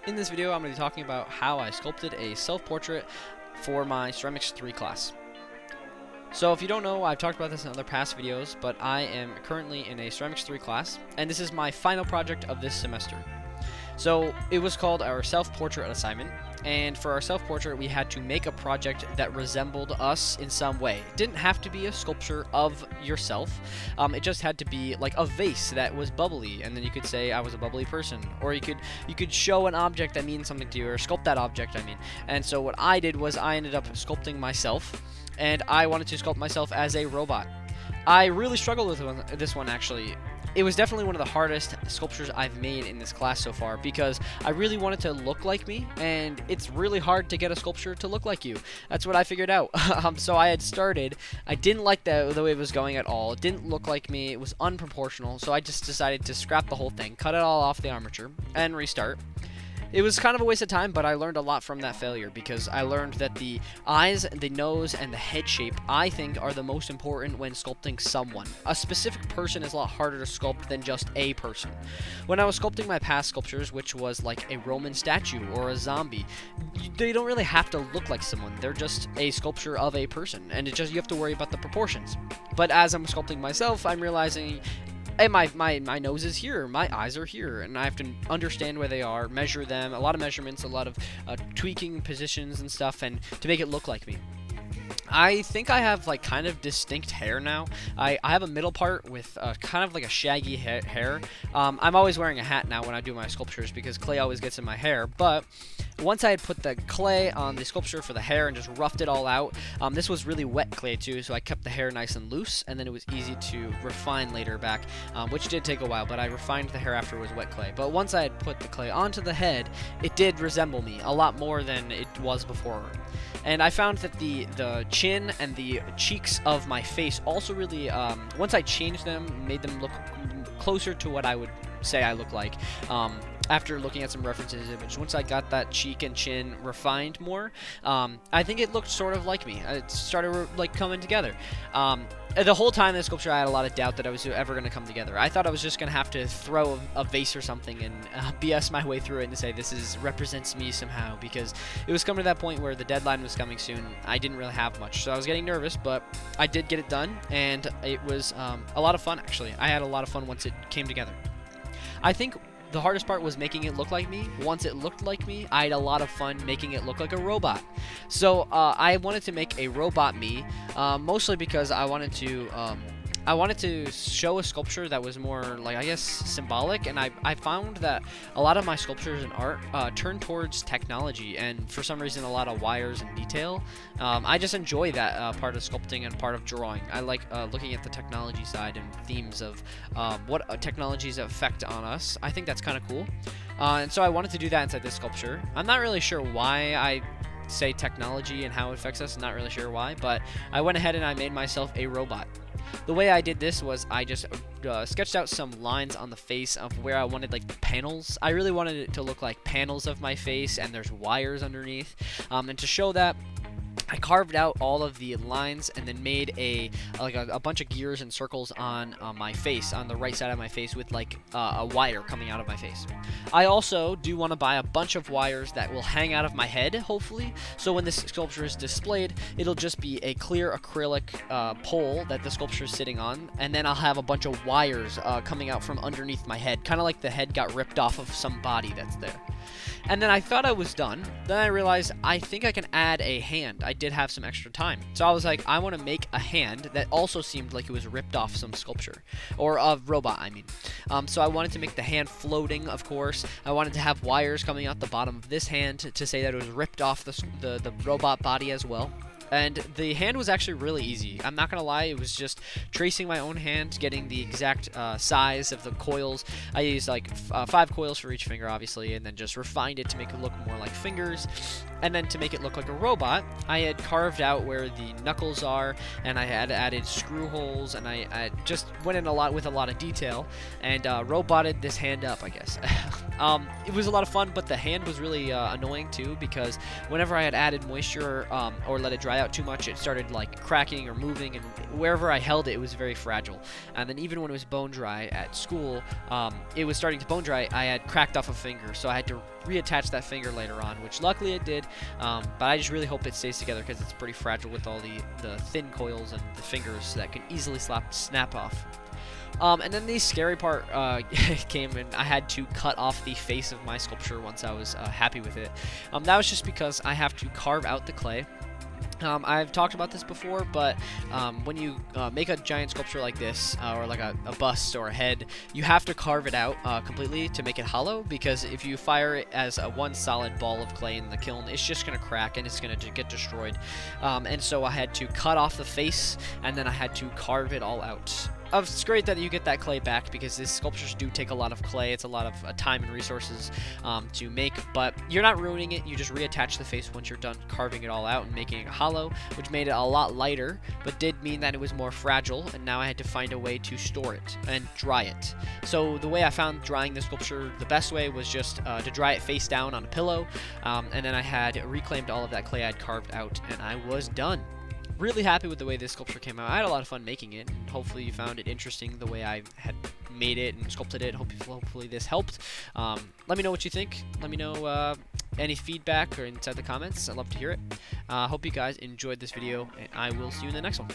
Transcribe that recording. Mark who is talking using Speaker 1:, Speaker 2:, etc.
Speaker 1: In this video, I'm going to be talking about how I sculpted a self-portrait for my Ceramics 3 class. So if you don't know, I've talked about this in other past videos, but I am currently in a Ceramics 3 class, and this is my final project of this semester. So it was called our self-portrait assignment, and for our self-portrait we had to make a project that resembled us in some way. It didn't have to be a sculpture of yourself, it just had to be like a vase that was bubbly, and then you could say I was a bubbly person, or you could show an object that means something to you, or sculpt that object, I mean. And so what I did was I ended up sculpting myself, and I wanted to sculpt myself as a robot. I really struggled with this one actually. It was definitely one of the hardest sculptures I've made in this class so far because I really wanted to look like me, and it's really hard to get a sculpture to look like you. That's what I figured out. So I had started. I didn't like the way it was going at all. It didn't look like me. It was unproportional. So I just decided to scrap the whole thing, cut it all off the armature, and restart. It was kind of a waste of time, but I learned a lot from that failure because I learned that the eyes, the nose, and the head shape, I think, are the most important when sculpting someone. A specific person is a lot harder to sculpt than just a person. When I was sculpting my past sculptures, which was like a Roman statue or a zombie, they don't really have to look like someone. They're just a sculpture of a person, and you have to worry about the proportions. But as I'm sculpting myself, I'm realizing, hey, my nose is here, my eyes are here, and I have to understand where they are, measure them, a lot of measurements, a lot of tweaking positions and stuff, and to make it look like me. I think I have like kind of distinct hair now. I have a middle part with kind of like a shaggy hair. I'm always wearing a hat now when I do my sculptures because clay always gets in my hair, but once I had put the clay on the sculpture for the hair and just roughed it all out, this was really wet clay too, so I kept the hair nice and loose, and then it was easy to refine later back, which did take a while, but I refined the hair after it was wet clay. But once I had put the clay onto the head, it did resemble me a lot more than it was before. And I found that the chin and the cheeks of my face also really, once I changed them, made them look closer to what I would say I look like. After looking at some references images, once I got that cheek and chin refined more, I think it looked sort of like me. It started like coming together. The whole time in the sculpture, I had a lot of doubt that I was ever going to come together. I thought I was just going to have to throw a vase or something and BS my way through it and say this represents me somehow, because it was coming to that point where the deadline was coming soon. I didn't really have much, so I was getting nervous, but I did get it done, and it was a lot of fun actually. I had a lot of fun once it came together. I think the hardest part was making it look like me. Once it looked like me, I had a lot of fun making it look like a robot. So I wanted to make a robot me, mostly because I wanted to show a sculpture that was more, like, I guess, symbolic, and I found that a lot of my sculptures and art turn towards technology, and for some reason a lot of wires and detail. I just enjoy that part of sculpting and part of drawing. I like looking at the technology side and themes of what technologies affect on us. I think that's kind of cool, and so I wanted to do that inside this sculpture. I'm not really sure why I say technology and how it affects us. I'm not really sure why, but I went ahead and I made myself a robot. The way I did this was I just sketched out some lines on the face of where I wanted like the panels. I really wanted it to look like panels of my face, and there's wires underneath. And to show that, I carved out all of the lines and then made a bunch of gears and circles on my face, on the right side of my face, with like a wire coming out of my face. I also do want to buy a bunch of wires that will hang out of my head, hopefully, so when this sculpture is displayed, it'll just be a clear acrylic pole that the sculpture is sitting on, and then I'll have a bunch of wires coming out from underneath my head, kind of like the head got ripped off of some body that's there. And then I thought I was done. Then I realized I think I can add a hand. I did have some extra time. So I was like, I want to make a hand that also seemed like it was ripped off some sculpture. Or a robot, I mean. So I wanted to make the hand floating, of course. I wanted to have wires coming out the bottom of this hand to say that it was ripped off the robot body as well. And the hand was actually really easy. I'm not gonna lie, it was just tracing my own hand, getting the exact size of the coils. I used like 5 coils for each finger, obviously, and then just refined it to make it look more like fingers. And then to make it look like a robot, I had carved out where the knuckles are, and I had added screw holes, and I just went in with a lot of detail, and roboted this hand up, I guess. It was a lot of fun, but the hand was really annoying too, because whenever I had added moisture or let it dry dry out too much, it started like cracking or moving, and wherever I held it, it was very fragile. And then even when it was bone dry at school, it was starting to bone dry. I had cracked off a finger, so I had to reattach that finger later on, which luckily it did. But I just really hope it stays together because it's pretty fragile with all the thin coils and the fingers that can easily snap off. And then the scary part came, and I had to cut off the face of my sculpture once I was happy with it. That was just because I have to carve out the clay. I've talked about this before, but when you make a giant sculpture like this, or like a bust or a head, you have to carve it out completely to make it hollow, because if you fire it as one solid ball of clay in the kiln, it's just going to crack and it's going to get destroyed. And so I had to cut off the face, and then I had to carve it all out. It's great that you get that clay back, because these sculptures do take a lot of clay. It's a lot of time and resources to make, but you're not ruining it. You just reattach the face once you're done carving it all out and making it hollow, which made it a lot lighter, but did mean that it was more fragile, and now I had to find a way to store it and dry it. So the way I found drying the sculpture the best way was just to dry it face down on a pillow, and then I had reclaimed all of that clay I'd carved out, and I was done. Really happy with the way this sculpture came out. I had a lot of fun making it, and hopefully you found it interesting the way I had made it and sculpted it. Hopefully this helped. Let me know what you think. Let me know any feedback or inside the comments. I'd love to hear it. Hope you guys enjoyed this video, and I will see you in the next one.